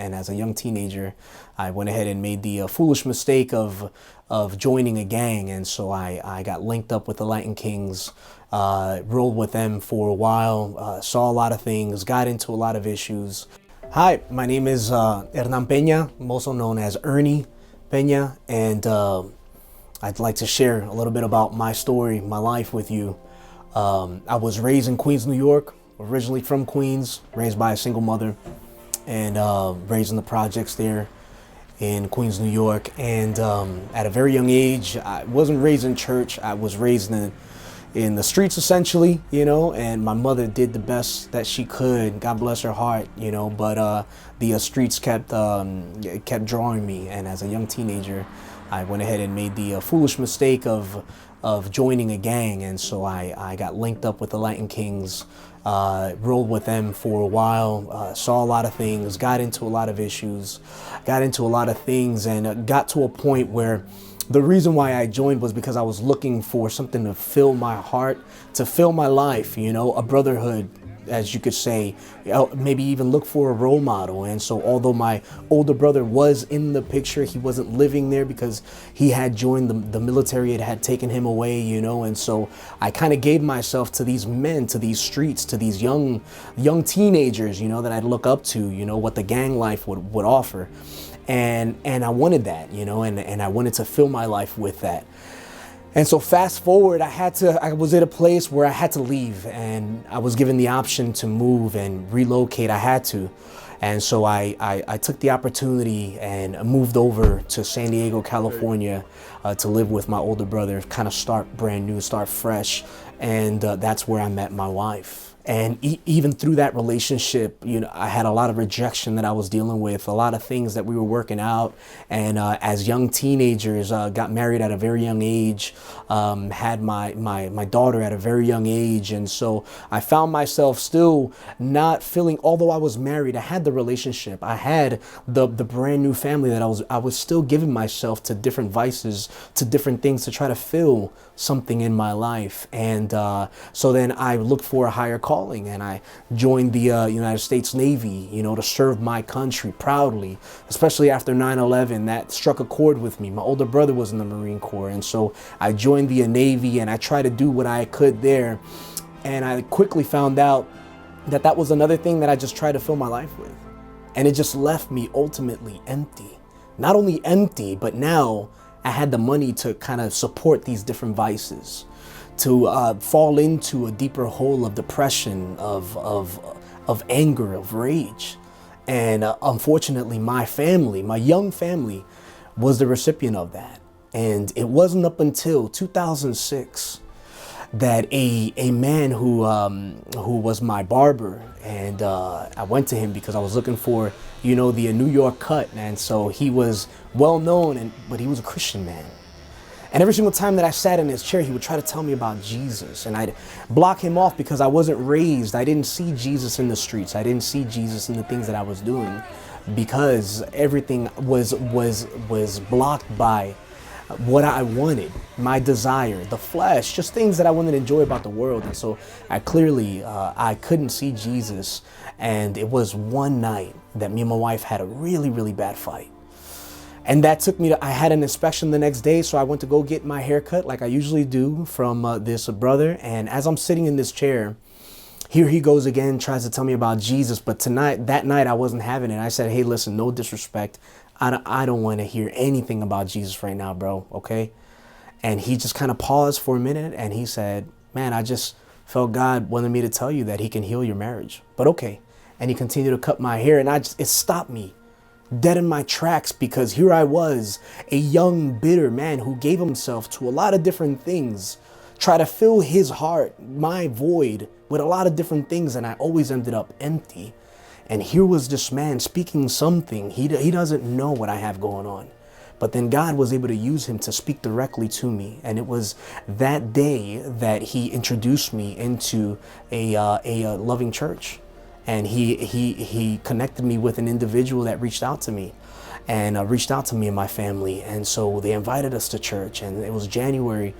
And as a young teenager, I went ahead and made the foolish mistake of joining a gang. And so I got linked up with the Latin Kings, rolled with them for a while, saw a lot of things, got into a lot of issues. Hi, my name is Hernan Peña, I'm also known as Ernie Peña, and I'd like to share a little bit about my story, my life with you. I was raised in Queens, New York, originally from Queens, raised by a single mother, and raised in the projects there in Queens, New York. And at a very young age, I wasn't raised in church. I was raised in the streets, essentially, you know, and my mother did the best that she could, God bless her heart, you know, but the streets kept drawing me. And as a young teenager, I went ahead and made the foolish mistake of joining a gang. And so I got linked up with the Latin Kings, rolled with them for a while, saw a lot of things, got into a lot of issues, got into a lot of things, and got to a point where the reason why I joined was because I was looking for something to fill my heart, to fill my life, you know, a brotherhood, as you could say, maybe even look for a role model. And so although my older brother was in the picture, he wasn't living there because he had joined the military. It had taken him away, you know. And so I kind of gave myself to these men, to these streets, to these young teenagers, you know, that I'd look up to, you know, what the gang life would offer. And I wanted that, you know, and I wanted to fill my life with that. And so fast forward, I was at a place where I had to leave, and I was given the option to move and relocate. I had to. And so I took the opportunity and moved over to San Diego, California, to live with my older brother, kind of start brand new, start fresh. And that's where I met my wife. And even through that relationship, you know, I had a lot of rejection that I was dealing with, a lot of things that we were working out. And as young teenagers, got married at a very young age, had my daughter at a very young age. And so I found myself still not feeling, although I was married, I had the relationship, I had the brand new family, that I was still giving myself to different vices, to different things to try to fill something in my life. And so then I looked for a higher calling, and I joined the United States Navy, you know, to serve my country proudly, especially after 9/11. That struck a chord with me. My older brother was in the Marine Corps, and so I joined the Navy, and I tried to do what I could there. And I quickly found out that that was another thing that I just tried to fill my life with. And it just left me ultimately empty. Not only empty, but now I had the money to kind of support these different vices, to fall into a deeper hole of depression, of anger, of rage. And unfortunately, my family, my young family, was the recipient of that. And it wasn't up until 2006 that a man who was my barber, and I went to him because I was looking for, you know, the New York cut. And so he was well known, but he was a Christian man. And every single time that I sat in his chair, he would try to tell me about Jesus, and I'd block him off because I wasn't raised. I didn't see Jesus in the streets. I didn't see Jesus in the things that I was doing, because everything was blocked by what I wanted, my desire, the flesh, just things that I wanted to enjoy about the world. And so I clearly, I couldn't see Jesus. And it was one night that me and my wife had a really, really bad fight. And that took me I had an inspection the next day, so I went to go get my hair cut like I usually do from this brother. And as I'm sitting in this chair, here he goes again, tries to tell me about Jesus. But that night, I wasn't having it. I said, hey, listen, no disrespect. I don't want to hear anything about Jesus right now, bro, okay? And he just kind of paused for a minute, and he said, man, I just felt God wanted me to tell you that he can heal your marriage, but okay. And he continued to cut my hair, and it stopped me dead in my tracks, because here I was, a young, bitter man who gave himself to a lot of different things, try to fill his heart, my void, with a lot of different things, and I always ended up empty. And here was this man speaking something. He doesn't know what I have going on. But then God was able to use him to speak directly to me. And it was that day that he introduced me into a loving church. And he connected me with an individual that reached out to me and reached out to me and my family. And so they invited us to church, and it was January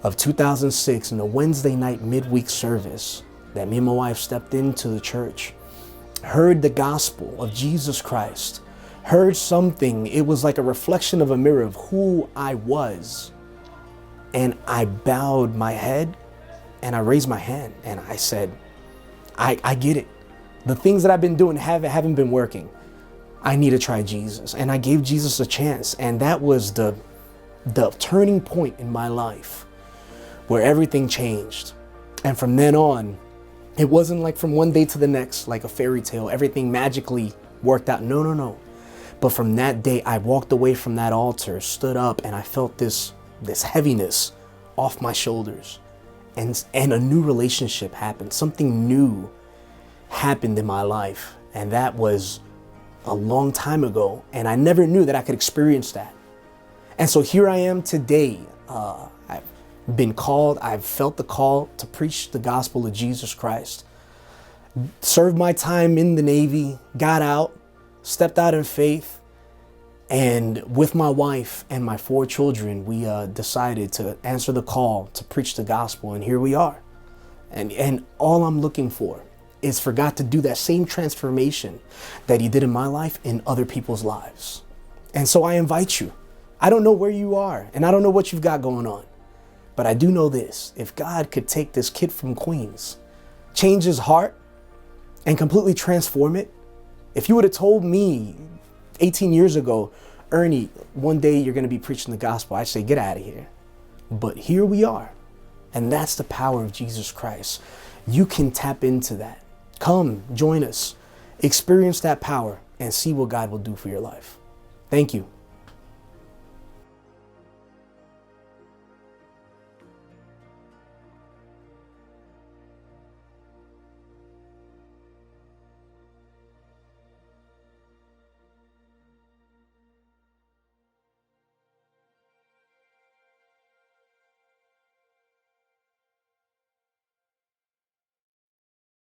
of 2006, in a Wednesday night midweek service, that me and my wife stepped into the church, heard the gospel of Jesus Christ, heard something. It was like a reflection of a mirror of who I was. And I bowed my head and I raised my hand and I said, I get it. The things that I've been doing haven't been working. I need to try Jesus. And I gave Jesus a chance. And that was the turning point in my life where everything changed. And from then on, it wasn't like from one day to the next, like a fairy tale, everything magically worked out. No. But from that day, I walked away from that altar, stood up, and I felt this heaviness off my shoulders. And a new relationship happened. Something new happened in my life. And that was a long time ago. And I never knew that I could experience that. And so here I am today. I've been called. I've felt the call to preach the gospel of Jesus Christ. Served my time in the Navy, got out, stepped out in faith. And with my wife and my 4 children, we decided to answer the call to preach the gospel. And here we are. And all I'm looking for is for God to do that same transformation that he did in my life in other people's lives. And so I invite you. I don't know where you are and I don't know what you've got going on, but I do know this. If God could take this kid from Queens, change his heart and completely transform it. If you would have told me 18 years ago, Ernie, one day you're going to be preaching the gospel, I'd say, get out of here. But here we are. And that's the power of Jesus Christ. You can tap into that. Come, join us, experience that power, and see what God will do for your life. Thank you.